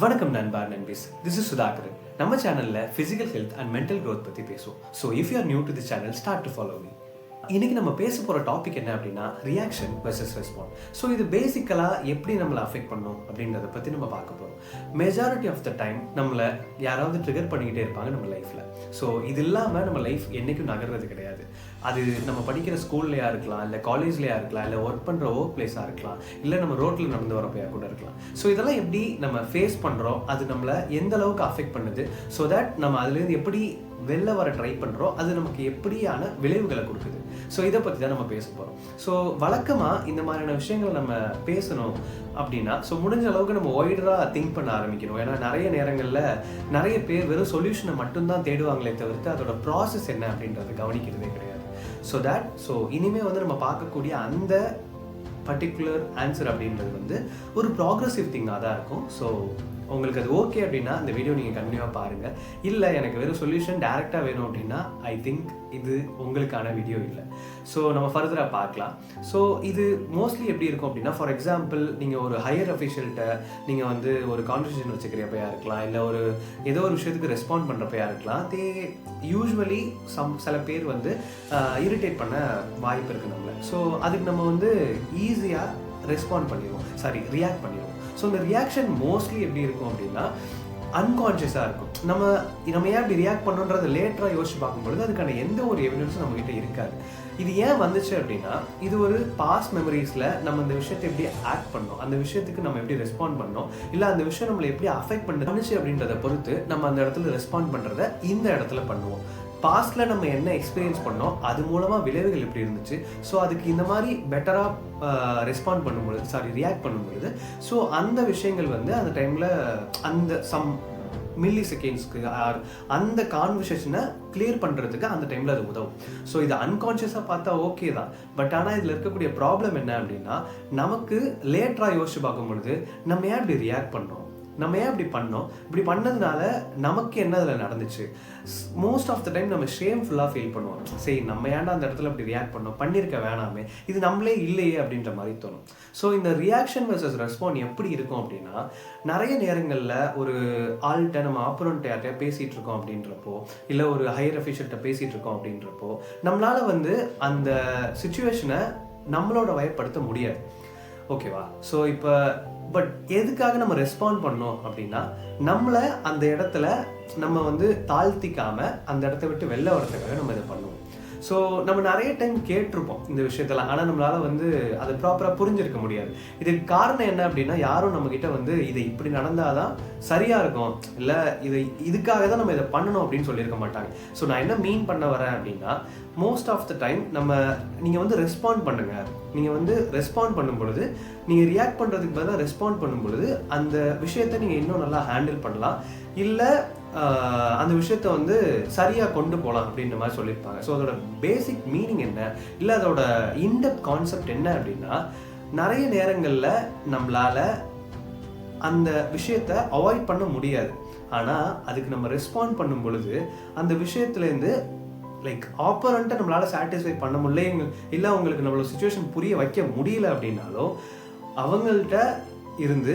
வணக்கம் நண்பா நண்பீஸ், this is Sudhakar. நம்ம சேனல்ல physical health and mental growth பத்தி பேசுவோம். So if you are new to the channel, start to follow me. இன்னைக்கு நம்ம பேச போகிற டாபிக் என்ன அப்படின்னா ரியாக்ஷன் வெர்சஸ் ரெஸ்பாண்ட். ஸோ இது பேசிக்கலாக எப்படி நம்மளை அஃபெக்ட் பண்ணும் அப்படின்றத பற்றி நம்ம பார்க்க போகிறோம். மெஜாரிட்டி ஆஃப் த டைம் நம்மளை யாராவது ட்ரிகர் பண்ணிக்கிட்டே இருப்பாங்க நம்ம லைஃப்பில். ஸோ இது இல்லாமல் நம்ம லைஃப் என்றைக்கும் நகர்றது கிடையாது. அது நம்ம படிக்கிற ஸ்கூல்லையாக இருக்கலாம், இல்லை காலேஜ்லையாக இருக்கலாம், இல்லை ஒர்க் பண்ணுற ஒர்க் பிளேஸாக இருக்கலாம், இல்லை நம்ம ரோட்டில் நடந்து வரப்பையாக கூட இருக்கலாம். ஸோ இதெல்லாம் எப்படி நம்ம ஃபேஸ் பண்ணுறோம், அது நம்மளை எந்த அளவுக்கு அஃபெக்ட் பண்ணுது, ஸோ தட் நம்ம அதுலேருந்து எப்படி வெளில வர ட்ரை பண்ணுறோம், அது நமக்கு எப்படியான விளைவுகளை கொடுக்குது. ஸோ இதை பற்றி தான் நம்ம பேச போகிறோம். ஸோ வழக்கமாக இந்த மாதிரியான விஷயங்கள் நம்ம பேசணும் அப்படின்னா முடிஞ்ச அளவுக்கு நம்ம ஒய்டராக திங்க் பண்ண ஆரம்பிக்கணும். ஏன்னா நிறைய நேரங்களில் நிறைய பேர் வெறும் சொல்யூஷனை மட்டும்தான் தேடுவாங்களே தவிர்த்து அதோட ப்ராசஸ் என்ன அப்படின்றது கவனிக்கிறதே கிடையாது. ஸோ இனிமேல் நம்ம பார்க்கக்கூடிய அந்த பர்டிகுலர் ஆன்சர் அப்படின்றது ஒரு ப்ராக்ரெசிவ் திங்காக தான் இருக்கும். ஸோ உங்களுக்கு அது ஓகே அப்படின்னா இந்த வீடியோ நீங்கள் கண்டினியூவாக பாருங்கள். இல்லை எனக்கு வெறும் சொல்யூஷன் டேரெக்டாக வேணும் அப்படின்னா ஐ திங்க் இது உங்களுக்கான வீடியோ இல்லை. ஸோ நம்ம ஃபர்தராக பார்க்கலாம். ஸோ இது மோஸ்ட்லி எப்படி இருக்கும் அப்படின்னா, ஃபார் எக்ஸாம்பிள் நீங்கள் ஒரு ஹையர் அஃபிஷியல்கிட்ட நீங்கள் ஒரு கான்வர்சேஷன் வச்சுக்கிறப்பையாக இருக்கலாம், இல்லை ஏதோ ஒரு விஷயத்துக்கு ரெஸ்பாண்ட் பண்ணுறப்பையாக இருக்கலாம். யூஸ்வலி சில பேர் இரிட்டேட் பண்ண வாய்ப்பு இருக்குது நம்மளை. ஸோ அதுக்கு நம்ம ஈஸியாக ரியாக்ட் பண்ணிடுவோம். ஸோ இந்த ரியாக்ஷன் மோஸ்ட்லி எப்படி இருக்கும் அப்படின்னா அன்கான்ஷியஸாக இருக்கும். நம்ம ஏன் அப்படி ரியாக்ட் பண்ணுன்றதை லேட்டராக யோசிச்சு பார்க்கும்பொழுது அதுக்கான எந்த ஒரு எவிடன்ஸும் நம்மகிட்ட இருக்காது. இது ஏன் வந்துச்சு அப்படின்னா, இது ஒரு பாஸ்ட் மெமரிஸில் நம்ம இந்த விஷயத்தை எப்படி ஆக்ட் பண்ணோம், அந்த விஷயத்துக்கு நம்ம எப்படி ரெஸ்பாண்ட் பண்ணோம், இல்லை அந்த விஷயம் நம்மளை எப்படி அஃபெக்ட் பண்ணுச்சு அப்படின்றத பொறுத்து நம்ம அந்த இடத்துல ரெஸ்பாண்ட் பண்ணுறத இந்த இடத்துல பண்ணுவோம். பாஸ்டில் நம்ம என்ன எக்ஸ்பீரியன்ஸ் பண்ணோம், அது மூலமாக விளைவுகள் எப்படி இருந்துச்சு, ஸோ அதுக்கு இந்த மாதிரி பெட்டராக ரியாக்ட் பண்ணும்பொழுது ஸோ அந்த விஷயங்கள் அந்த டைமில் அந்த சம் மில்லி செகண்ட்ஸ்க்கு அந்த கான்வர்சேஷனை கிளியர் பண்ணுறதுக்கு அந்த டைமில் அது உதவும். ஸோ இது அன்கான்ஷியஸாக பார்த்தா ஓகே தான். பட் ஆனால் இதில் இருக்கக்கூடிய ப்ராப்ளம் என்ன அப்படின்னா, நமக்கு லேட்டராக யோசிச்சு பார்க்கும்பொழுது நம்ம ஏன் இப்படி ரியாக்ட் பண்ணோம், நம்ம ஏன் இப்படி பண்ணோம், இப்படி பண்ணதுனால நமக்கு என்ன அதில் நடந்துச்சு. மோஸ்ட் ஆஃப் த டைம் நம்ம ஷேம்ஃபுல்லாக ஃபீல் பண்ணுவோம். சரி, நம்ம ஏன்டா அந்த இடத்துல இப்படி ரியாக்ட் பண்ணோம், பண்ணியிருக்க வேணாமே, இது நம்மளே இல்லையே அப்படின்ற மாதிரி தோணும். ஸோ இந்த ரியாக்ஷன் வெர்சஸ் ரெஸ்பாண்ட் எப்படி இருக்கும் அப்படின்னா, நிறைய நேரங்களில் ஒரு ஆள்கிட்ட நம்ம ஆப்போனன்ட் யார்கிட்ட பேசிகிட்டு இருக்கோம் அப்படின்றப்போ, இல்லை ஒரு ஹையர் அஃபிஷியல்கிட்ட பேசிகிட்டு இருக்கோம் அப்படின்றப்போ நம்மளால் அந்த சுச்சுவேஷனை நம்மளோட வயப்படுத்த முடியாது. ஓகேவா? ஸோ இப்போ பட் எதுக்காக நம்ம ரெஸ்பாண்ட் பண்ணோம் அப்படின்னா, நம்மளை அந்த இடத்துல நம்ம தாழ்த்திக்காமல் அந்த இடத்த விட்டு வெளில வரதுக்காக நம்ம இதை பண்ணுவோம். ஸோ நம்ம நிறைய டைம் கேட்டிருப்போம் இந்த விஷயத்தெல்லாம், ஆனால் நம்மளால் அதை ப்ராப்பராக புரிஞ்சிருக்க முடியாது. இதுக்கு காரணம் என்ன அப்படின்னா, யாரும் நம்மக்கிட்ட இதை இப்படி நடந்தால் தான் சரியாக இருக்கும், இல்லை இதுக்காக தான் நம்ம இதை பண்ணணும் அப்படின்னு சொல்லியிருக்க மாட்டாங்க. ஸோ நான் என்ன மீன் பண்ண வரேன் அப்படின்னா, மோஸ்ட் ஆஃப் த டைம் நீங்கள் ரெஸ்பாண்ட் பண்ணுங்கள். நீங்கள் ரெஸ்பாண்ட் பண்ணும் பொழுது, நீங்கள் ரியாக்ட் பண்ணுறதுக்கு பதிலாக ரெஸ்பாண்ட் பண்ணும் பொழுது அந்த விஷயத்தை நீங்கள் இன்னும் நல்லா ஹேண்டில் பண்ணலாம், இல்லை அந்த விஷயத்த சரியாக கொண்டு போகலாம் அப்படின்ற மாதிரி சொல்லியிருப்பாங்க. ஸோ அதோட பேசிக் மீனிங் என்ன, இல்லை அதோட இன்டெப்த் கான்செப்ட் என்ன அப்படின்னா, நிறைய நேரங்களில் நம்மளால் அந்த விஷயத்த அவாய்ட் பண்ண முடியாது. ஆனால் அதுக்கு நம்ம ரெஸ்பாண்ட் பண்ணும் பொழுது அந்த விஷயத்துலேருந்து ஆப்போனண்ட்டை நம்மளால் சாட்டிஸ்ஃபை பண்ண முடியல, இல்லை அவங்களுக்கு நம்மளோட சுச்சுவேஷன் புரிய வைக்க முடியல அப்படின்னாலும் அவங்கள்ட்ட இருந்து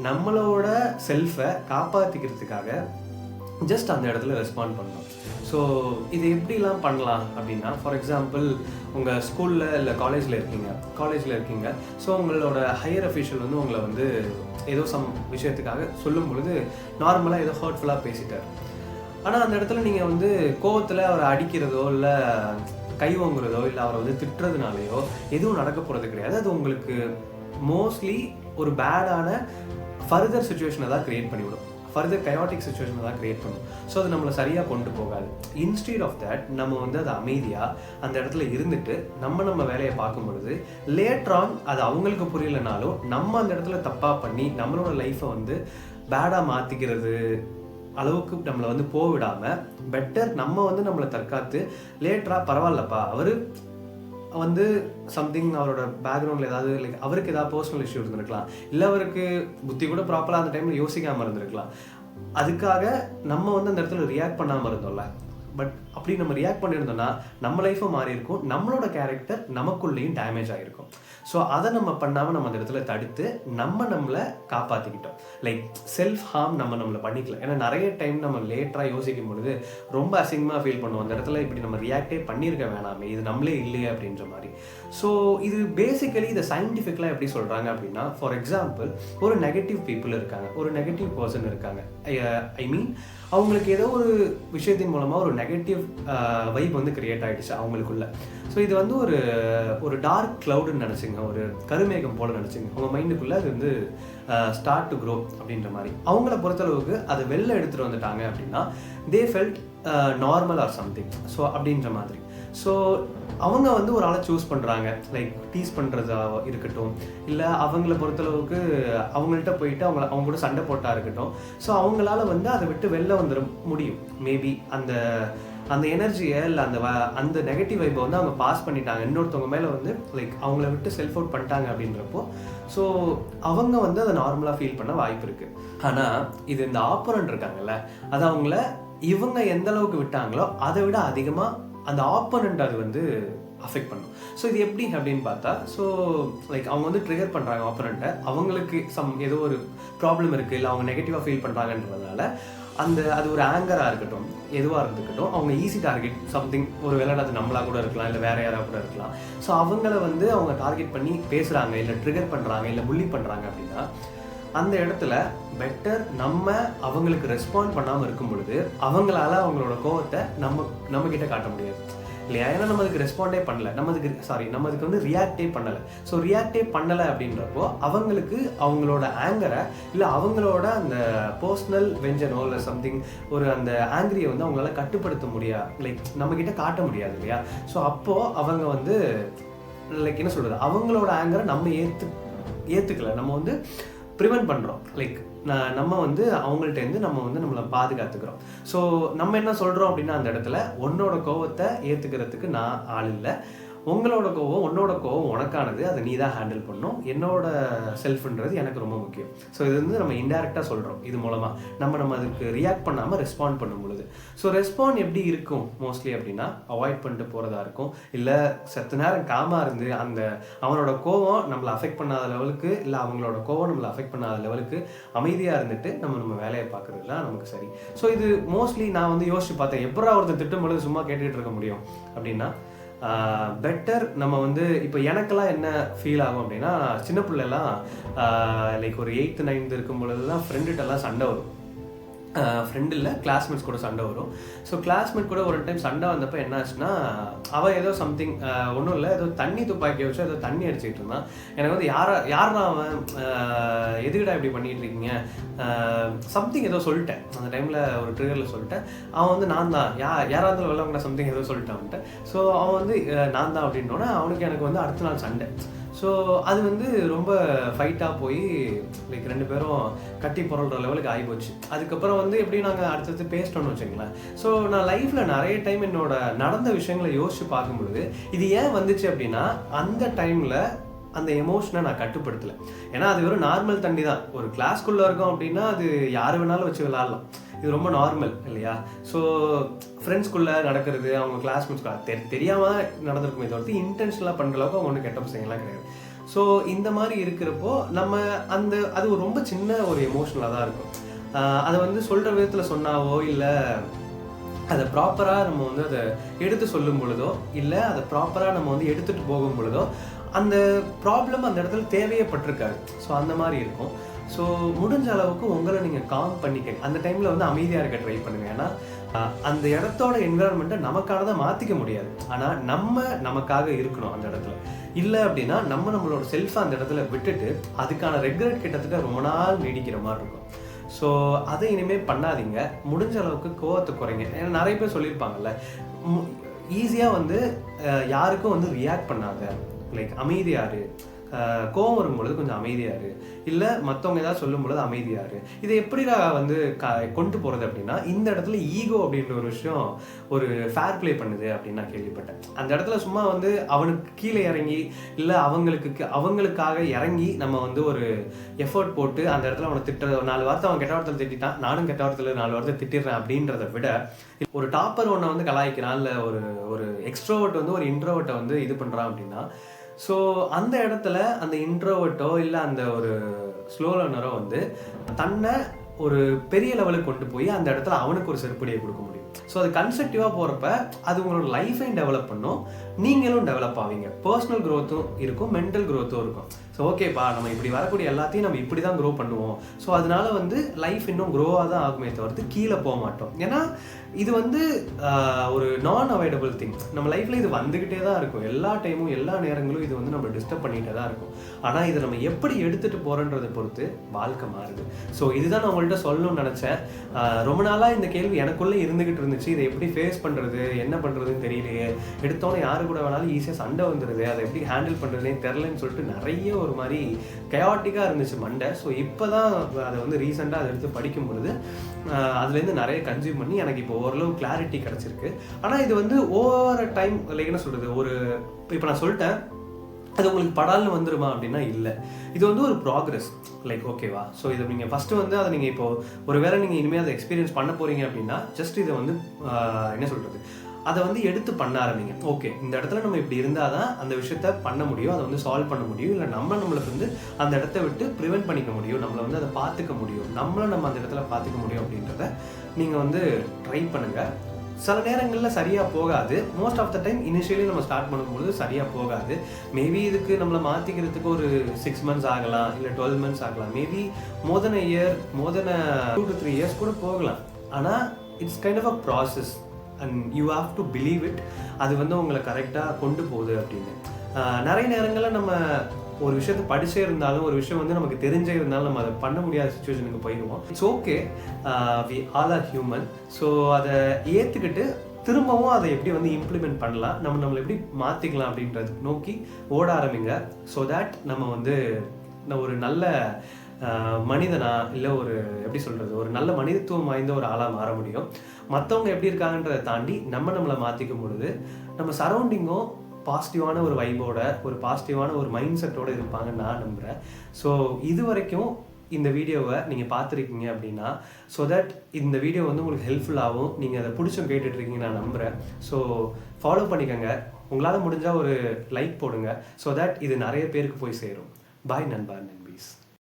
நம்மளோட செல்ஃபை காப்பாற்றிக்கிறதுக்காக ஜஸ்ட் அந்த இடத்துல ரெஸ்பாண்ட் பண்ணணும். ஸோ இது எப்படிலாம் பண்ணலாம் அப்படின்னா, ஃபார் எக்ஸாம்பிள் உங்கள் ஸ்கூலில் இல்லை காலேஜில் இருக்கீங்க. ஸோ உங்களோட ஹையர் அஃபிஷியல் உங்களை ஏதோ சம் விஷயத்துக்காக சொல்லும் பொழுது நார்மலாக ஏதோ ஹர்ட்ஃபுல்லாக பேசிட்டார். ஆனால் அந்த இடத்துல நீங்கள் கோவத்தில் அவரை அடிக்கிறதோ, இல்லை கை வாங்குறதோ, இல்லை அவரை திட்டுறதுனாலையோ எதுவும் நடக்க போகிறது கிடையாது. அது உங்களுக்கு மோஸ்ட்லி ஒரு பேடான ஃபர்தர் சுச்சுவேஷனை தான் க்ரியேட் பண்ணிவிடும், ஃபர்தர் கயாட்டிக் சுச்சுவேஷனை தான் க்ரியேட் பண்ணும். ஸோ அது நம்மளை சரியாக கொண்டு போகாது. இன்ஸ்டீட் ஆஃப் தட் நம்ம அது அமைதியாக அந்த இடத்துல இருந்துட்டு நம்ம வேலையை பார்க்கும் பொழுது லேட்டர் ஆன் அது அவங்களுக்கு புரியலைனாலும் நம்ம அந்த இடத்துல தப்பாக பண்ணி நம்மளோட லைஃப்பை பேடாக மாற்றிக்கிறது அளவுக்கு நம்மளை போவிடாமல் பெட்டர் நம்ம நம்மளை தற்காத்து லேட்டராக பரவாயில்லப்பா, அவர் சம்திங் அவரோட பேக்ரவுண்டில் ஏதாவது அவருக்கு ஏதாவது பர்சனல் இஷ்யூ இருந்திருக்கலாம், இல்லை அவருக்கு புத்தி கூட ப்ராப்பராக அந்த டைமில் யோசிக்காமல் இருந்திருக்கலாம். அதுக்காக நம்ம அந்த இடத்துல ரியாக்ட் பண்ணாமல் இருந்தோம்ல, பட் அப்படி நம்ம ரியாக்ட் பண்ணியிருந்தோம்னா நம்ம லைஃப்பும் மாறி இருக்கும், நம்மளோட கேரக்டர் நமக்குள்ளேயும் டேமேஜ் ஆகிருக்கும். ஸோ அதை நம்ம பண்ணாமல் நம்ம அந்த இடத்துல தடுத்து நம்மளை காப்பாற்றிக்கிட்டோம். லைக் செல்ஃப் ஹார்ம் நம்மளை பண்ணிக்கல. ஏன்னா நிறைய டைம் நம்ம லேட்டராக யோசிக்கும் பொழுது ரொம்ப அசிங்கமாக ஃபீல் பண்ணுவோம். அந்த இடத்துல இப்படி நம்ம ரியாக்டே பண்ணியிருக்க வேணாமே, இது நம்மளே இல்லையே அப்படின்ற மாதிரி. ஸோ இது பேசிக்கலி இதை சயின்டிஃபிக்கலாக எப்படி சொல்கிறாங்க அப்படின்னா, ஃபார் எக்ஸாம்பிள் ஒரு நெகட்டிவ் பீப்புள் இருக்காங்க, ஒரு நெகட்டிவ் பர்சன் இருக்காங்க. ஐ மீன் அவங்களுக்கு ஏதோ ஒரு விஷயத்தின் மூலமாக ஒரு நெகட்டிவ் வைப் வந்து கிரியேட் ஆகிடுச்சு அவங்களுக்குள்ள. ஸோ இது வந்து ஒரு டார்க் க்ளவுடுன்னு நினச்சிங்க, ஒரு கருமேகம் போல் நினச்சிங்க. அவங்க மைண்டுக்குள்ளே அது வந்து ஸ்டார்ட் டு க்ரோ அப்படின்ற மாதிரி. அவங்கள பொறுத்தளவுக்கு அதை வெளில எடுத்துகிட்டு வந்துட்டாங்க அப்படின்னா they felt normal or something. So அப்படின்ற மாதிரி. ஸோ அவங்க வந்து ஒரு ஆளை சூஸ் பண்ணுறாங்க, லைக் டீஸ் பண்ணுறதா இருக்கட்டும், இல்லை அவங்கள பொறுத்தளவுக்கு அவங்கள்ட்ட போயிட்டு அவங்க கூட சண்டை போட்டா இருக்கட்டும். ஸோ அவங்களால வந்து அதை விட்டு வெளில வந்துட முடியும். மேபி அந்த எனர்ஜியை இல்லை அந்த நெகட்டிவ் வைப்பை வந்து அவங்க பாஸ் பண்ணிட்டாங்க இன்னொருத்தவங்க மேலே வந்து, லைக் அவங்கள விட்டு செல்ஃப் அவுட் பண்ணிட்டாங்க அப்படின்றப்போ ஸோ அவங்க வந்து அதை நார்மலாக ஃபீல் பண்ண வாய்ப்பு இருக்குது. ஆனால் இது இந்த ஆப்போனன்ட் இருக்காங்கல்ல, அது அவங்கள இவங்க எந்த அளவுக்கு விட்டாங்களோ அதை விட அதிகமாக அந்த ஆப்போனன்ட் அது வந்து அஃபெக்ட் பண்ணும். ஸோ இது எப்படி அப்படின்னு பார்த்தா, ஸோ லைக் அவங்க வந்து ட்ரிகர் பண்ணுறாங்க ஆப்போனண்ட்டை, அவங்களுக்கு ஏதோ ஒரு ப்ராப்ளம் இருக்குது, இல்லை அவங்க நெகட்டிவாக ஃபீல் பண்ணுறாங்கன்றதுனால அது ஒரு ஆங்கராக இருக்கட்டும், எதுவாக இருந்துக்கட்டும், அவங்க ஈஸி டார்கெட் சம்திங், ஒரு வேளை அது நம்மளாக கூட இருக்கலாம், இல்லை வேறு யாராக கூட இருக்கலாம். ஸோ அவங்கள வந்து அவங்க டார்கெட் பண்ணி பேசுகிறாங்க, இல்லை ட்ரிகர் பண்ணுறாங்க, இல்லை புல்லி பண்ணுறாங்க அப்படின்னா அந்த இடத்துல பெட்டர் நம்ம அவங்களுக்கு ரெஸ்பாண்ட் பண்ணாமல் இருக்கும் பொழுது அவங்களால அவங்களோட கோவத்தை நம்ம கிட்ட காட்ட முடியாது இல்லையா? ஏன்னா நம்ம அதுக்கு ரெஸ்பாண்டே பண்ணல, நம்ம அதுக்கு வந்து ரியாக்டே பண்ணலை. ஸோ ரியாக்டே பண்ணலை அப்படின்றப்போ அவங்களுக்கு அவங்களோட ஆங்கரை இல்லை அவங்களோட அந்த பர்சனல் வெஞ்சனோ இல்லை சம்திங் ஒரு அந்த ஆங்கிரியை வந்து அவங்களால கட்டுப்படுத்த முடியாது, லைக் நம்மக்கிட்ட காட்ட முடியாது இல்லையா? ஸோ அப்போது அவங்க வந்து லைக் என்ன சொல்கிறது, அவங்களோட ஆங்கரை நம்ம ஏற்றுக்கலை, நம்ம வந்து ப்ரிவென்ட் பண்ணுறோம். லைக் நம்ம வந்து அவங்கள்ட்டேருந்து நம்மளை பாதுகாத்துக்கிறோம். ஸோ நம்ம என்ன சொல்கிறோம் அப்படின்னா, அந்த இடத்துல உன்னோட கோவத்தை ஏற்றுக்கிறதுக்கு நான் ஆள் இல்லை, உன்னோட கோவம் உனக்கானது, அதை நீ தான் ஹேண்டில் பண்ணணும், என்னோட செல்ஃப்ன்றது எனக்கு ரொம்ப முக்கியம். ஸோ இது வந்து நம்ம இன்டெரக்டாக சொல்கிறோம் இது மூலமாக, நம்ம அதுக்கு ரியாக்ட் பண்ணாமல் ரெஸ்பாண்ட் பண்ணும் பொழுது. ஸோ ரெஸ்பாண்ட் எப்படி இருக்கும் மோஸ்ட்லி அப்படின்னா, அவாய்ட் பண்ணிட்டு போகிறதா இருக்கும், இல்லை சற்று நேரம் காமாக இருந்து அவனோட கோவம் நம்மளை அஃபெக்ட் பண்ணாத லெவலுக்கு, இல்லை அவங்களோட கோவம் நம்மளை அஃபெக்ட் பண்ணாத லெவலுக்கு அமைதியாக இருந்துட்டு நம்ம வேலையை பார்க்குறதுலாம் நமக்கு சரி. ஸோ இது மோஸ்ட்லி நான் வந்து யோசிச்சு பார்த்தேன், எப்படா ஒருத்தர் திட்டம் பொழுது சும்மா கேட்டுக்கிட்டு இருக்க முடியும் அப்படின்னா, பெட்டர் நம்ம வந்து இப்போ எனக்கெல்லாம் என்ன ஃபீல் ஆகும் அப்படின்னா, சின்ன பிள்ளைலாம் லைக் ஒரு 8th 9th இருக்கும் பொழுது தான் ஃப்ரெண்டுகிட்டலாம் சண்டை வரும். ஃப்ரெண்டு இல்லை, கிளாஸ்மேட்ஸ் கூட சண்டை வரும். ஸோ கிளாஸ்மேட் கூட ஒரு டைம் சண்டை வந்தப்போ என்ன ஆச்சுன்னா, அவள் ஏதோ சம்திங் ஒன்றும் இல்லை, ஏதோ தண்ணி துப்பாக்கி வச்சு ஏதோ தண்ணி அடிச்சுட்டு இருந்தான். எனக்கு வந்து யாரா அவன், எதுக்கிட்ட இப்படி பண்ணிகிட்டு இருக்கீங்க சம்திங் ஏதோ சொல்லிட்டேன். அந்த டைமில் ஒரு ட்ரிகரில் சொல்லிட்டேன். அவன் வந்து நான் தான் யாராவது வெள்ளவங்க சம்திங் ஏதோ சொல்லிட்டேன் அவன்கிட்ட. ஸோ அவன் வந்து நான் தான் அப்படின்னோடனே அவனுக்கு எனக்கு வந்து அடுத்த நாள் சண்டை. ஸோ அது வந்து ரொம்ப ஃபைட்டாக போய் லைக் 2 பேரும் கட்டி புரள்ற லெவலுக்கு ஆகிப்போச்சு. அதுக்கப்புறம் வந்து எப்படி நாங்கள் அடுத்தது பேசிட்டோன்னு வச்சுங்களேன். ஸோ நான் லைஃப்பில் நிறைய டைம் என்னோட நடந்த விஷயங்களை யோசிச்சு பார்க்கும்பொழுது இது ஏன் வந்துச்சு அப்படின்னா, அந்த டைமில் அந்த எமோஷனை நான் கட்டுப்படுத்தலை. ஏன்னா அது வெறும் நார்மல் தண்ணி தான். ஒரு கிளாஸ்க்குள்ளே இருக்கோம் அப்படின்னா அது யார் வேணாலும் வச்சு விளாட்லாம், இது ரொம்ப நார்மல் இல்லையா? ஸோ ஃப்ரெண்ட்ஸ்குள்ளே நடக்கிறது, அவங்க கிளாஸ்மேட்ஸ்குள்ள தெரியாமல் நடந்திருக்குமே தவிர்த்து இன்டென்ஷனலாக பண்ணுற அளவுக்கு அவங்க ஒன்றும் கெட்ட பசங்கள்லாம் கிடையாது. ஸோ இந்த மாதிரி இருக்கிறப்போ நம்ம அது ரொம்ப சின்ன ஒரு எமோஷனலாக தான் இருக்கும். அதை வந்து சொல்கிற விதத்தில் சொன்னாவோ, இல்லை அதை ப்ராப்பராக நம்ம வந்து அதை எடுத்து சொல்லும் பொழுதோ, இல்லை அதை ப்ராப்பராக நம்ம வந்து எடுத்துகிட்டு போகும் பொழுதோ அந்த ப்ராப்ளம் அந்த இடத்துல தேவையப்பட்டிருக்காது. ஸோ அந்த மாதிரி இருக்கும். ஸோ முடிஞ்ச அளவுக்கு உங்களை நீங்கள் காம் பண்ணிக்க, அந்த டைமில் வந்து அமைதியாக இருக்க ட்ரை பண்ணுங்கள். ஏன்னா அந்த இடத்தோட என்விரான்மெண்ட்டை நமக்கானதை மாற்றிக்க முடியாது, ஆனால் நமக்காக இருக்கணும் அந்த இடத்துல. இல்லை அப்படின்னா நம்மளோட செல்ஃபை அந்த இடத்துல விட்டுட்டு அதுக்கான ரெக்ரெட் கிட்டத்தட்ட ரொம்ப நாள் நீடிக்கிற மாதிரி இருக்கும். ஸோ அதை இனிமேல் பண்ணாதீங்க. முடிஞ்ச அளவுக்கு கோவத்தை குறைங்க. ஏன்னா நிறைய பேர் சொல்லியிருப்பாங்கல்ல, ஈஸியாக வந்து யாருக்கும் வந்து ரியாக்ட் பண்ணாத, லைக் அமைதியாரு, கோவம் வரும்பொழுது கொஞ்சம் அமைதியாரு, இல்லை மற்றவங்க ஏதாவது சொல்லும் பொழுது அமைதியாரு. இதை எப்படி வந்து கொண்டு போகிறது அப்படின்னா, இந்த இடத்துல ஈகோ அப்படின்ற ஒரு விஷயம் ஒரு ஃபேர் ப்ளே பண்ணுது அப்படின்னு நான் கேள்விப்பட்டேன். அந்த இடத்துல சும்மா வந்து அவனுக்கு கீழே இறங்கி, இல்லை அவங்களுக்காக இறங்கி நம்ம வந்து ஒரு எஃபர்ட் போட்டு அந்த இடத்துல அவனை திட்டுற 4 வார்த்தை அவன் கெட்ட வார்த்தையில் திட்டான், நானும் கெட்ட வார்த்தையில் 4 வார்த்தை திட்டிடுறேன் அப்படின்றத விட, ஒரு டாப்பர் ஒன்றை வந்து கலாய்க்கிறான், இல்லை ஒரு எக்ஸ்ட்ரோவர்ட் வந்து ஒரு இன்ட்ரோவர்ட்டை வந்து இது பண்ணுறான் அப்படின்னா, ஸோ அந்த இடத்துல அந்த இன்ட்ரோவர்ட்டோ இல்லை அந்த ஒரு ஸ்லோ லேர்னரோ வந்து தன்னை ஒரு பெரிய லெவலுக்கு கொண்டு போய் அந்த இடத்துல அவனுக்கு ஒரு செருப்படியை கொடுக்க முடியும். ஸோ அது கன்ஸ்ட்ரக்டிவாக போகிறப்ப அது உங்களோட லைஃபையும் டெவலப் பண்ணும், நீங்களும் டெவலப் ஆவீங்க. பர்சனல் க்ரோத்தும் இருக்கும், மென்டல் க்ரோத்தும் இருக்கும். ஸோ ஓகேப்பா, நம்ம இப்படி வரக்கூடிய எல்லாத்தையும் நம்ம இப்படி தான் க்ரோ பண்ணுவோம். ஸோ அதனால வந்து லைஃப் இன்னும் க்ரோவாக தான் ஆகுமே தவிர்த்து கீழே போக மாட்டோம். ஏன்னா இது வந்து ஒரு நான் அவாய்டபிள் திங். நம்ம லைஃப்பில் இது வந்துக்கிட்டே தான் இருக்கும், எல்லா டைமும் எல்லா நேரங்களும் இது வந்து நம்ம டிஸ்டர்ப் பண்ணிகிட்டே தான் இருக்கும். ஆனால் இதை நம்ம எப்படி எடுத்துகிட்டு போகிறோன்றதை பொறுத்து வாழ்க்கை மாறுது. ஸோ இதுதான் நான் உங்கள்கிட்ட சொல்லணும்னு நினச்சேன். ரொம்ப நாளாக இந்த கேள்வி எனக்குள்ளே இருந்துக்கிட்டு இருந்துச்சு. இதை எப்படி ஃபேஸ் பண்ணுறது, என்ன பண்ணுறதுன்னு தெரியலையே, எடுத்தோன்னே யாரு கூட வேணாலும் ஈஸியாக சண்டை வந்துடுது, அதை எப்படி ஹேண்டில் பண்ணுறதுனே தெரிலன்னு சொல்லிட்டு நிறைய ஒரு மாதிரி கயாட்டிக்காக இருந்துச்சு மண்டை. ஸோ இப்போ தான் அதை வந்து ரீசெண்டாக அதை எடுத்து படிக்கும் பொழுது அதுலேருந்து நிறைய கன்சியூம் பண்ணி எனக்கு இப்போ ஓரளவு கிளாரிட்டி கிடச்சிருக்கு. ஆனால் இது வந்து ஓவர டைம் லைக் என்ன சொல்கிறது, ஒரு இப்போ நான் சொல்லிட்டேன் அது உங்களுக்கு படால்னு வந்துருமா அப்படின்னா இல்லை. இது வந்து ஒரு ப்ராக்ரஸ், லைக் ஓகேவா. ஸோ இதை நீங்கள் ஃபஸ்ட்டு வந்து அதை நீங்கள் இப்போது ஒரு வேளை நீங்கள் இனிமேல் அதை எக்ஸ்பீரியன்ஸ் பண்ண போகிறீங்க அப்படின்னா ஜஸ்ட் இதை வந்து என்ன சொல்கிறது, அதை வந்து எடுத்து பண்ண ஆரம்பிங்க. ஓகே, இந்த இடத்துல நம்ம இப்படி இருந்தால் தான் அந்த விஷயத்த பண்ண முடியும், அதை வந்து சால்வ் பண்ண முடியும், இல்லை நம்மளுக்கு வந்து அந்த இடத்த விட்டு ப்ரிவென்ட் பண்ணிக்க முடியும், நம்மளை வந்து அதை பார்த்துக்க முடியும், நம்ம அந்த இடத்துல பார்த்துக்க முடியும் அப்படின்றத நீங்கள் வந்து ட்ரை பண்ணுங்கள். சில நேரங்களில் சரியாக போகாது, most of the time initially நம்ம ஸ்டார்ட் பண்ணும்போது சரியாக போகாது. மேபி இதுக்கு நம்மளை மாற்றிக்கிறதுக்கு ஒரு 6 months ஆகலாம், இல்லை 12 months ஆகலாம், maybe more than a year, more than 2 to 3 years கூட போகலாம். ஆனால் it's kind of a process and you have to believe it. அது வந்து உங்களை கரெக்டாக கொண்டு போகுது அப்படின்னு. நிறைய நேரங்களில் நம்ம ஒரு விஷயத்தை படிச்சே இருந்தாலும், ஒரு விஷயம் வந்து நமக்கு தெரிஞ்சே இருந்தாலும் நம்ம அதை பண்ண முடியாத சுச்சுவேஷனுக்கு போயிடுவோம். It's okay, we all are human. So அதை ஏற்றுக்கிட்டு திரும்பவும் அதை எப்படி வந்து இம்ப்ளிமெண்ட் பண்ணலாம், நம்மளை எப்படி மாற்றிக்கலாம் அப்படின்றது நோக்கி ஓட ஆரம்பிங்க. ஸோ தேட் நம்ம வந்து ஒரு நல்ல மனிதனா, இல்லை ஒரு எப்படி சொல்கிறது, ஒரு நல்ல மனிதத்துவம் வாய்ந்த ஒரு ஆளாக மாற முடியும். மற்றவங்க எப்படி இருக்காங்கன்றதை தாண்டி நம்மளை மாற்றிக்கும் பொழுது நம்ம சரௌண்டிங்கும் பாசிட்டிவான ஒரு வைபோட, ஒரு பாசிட்டிவான ஒரு மைண்ட் செட்டோடு இருப்பாங்கன்னு நான் நம்புகிறேன். ஸோ இது வரைக்கும் இந்த வீடியோவை நீங்கள் பார்த்துருக்கீங்க அப்படின்னா, ஸோ தட் இந்த வீடியோ வந்து உங்களுக்கு ஹெல்ப்ஃபுல்லாகவும் நீங்கள் அதை பிடிச்சும் கேட்டுட்ருக்கீங்க நான் நம்புகிறேன். ஸோ ஃபாலோ பண்ணிக்கோங்க, உங்களால் முடிஞ்சால் ஒரு லைக் போடுங்க. ஸோ தட் இது நிறைய பேருக்கு போய் சேரும். பாய் நண்பா.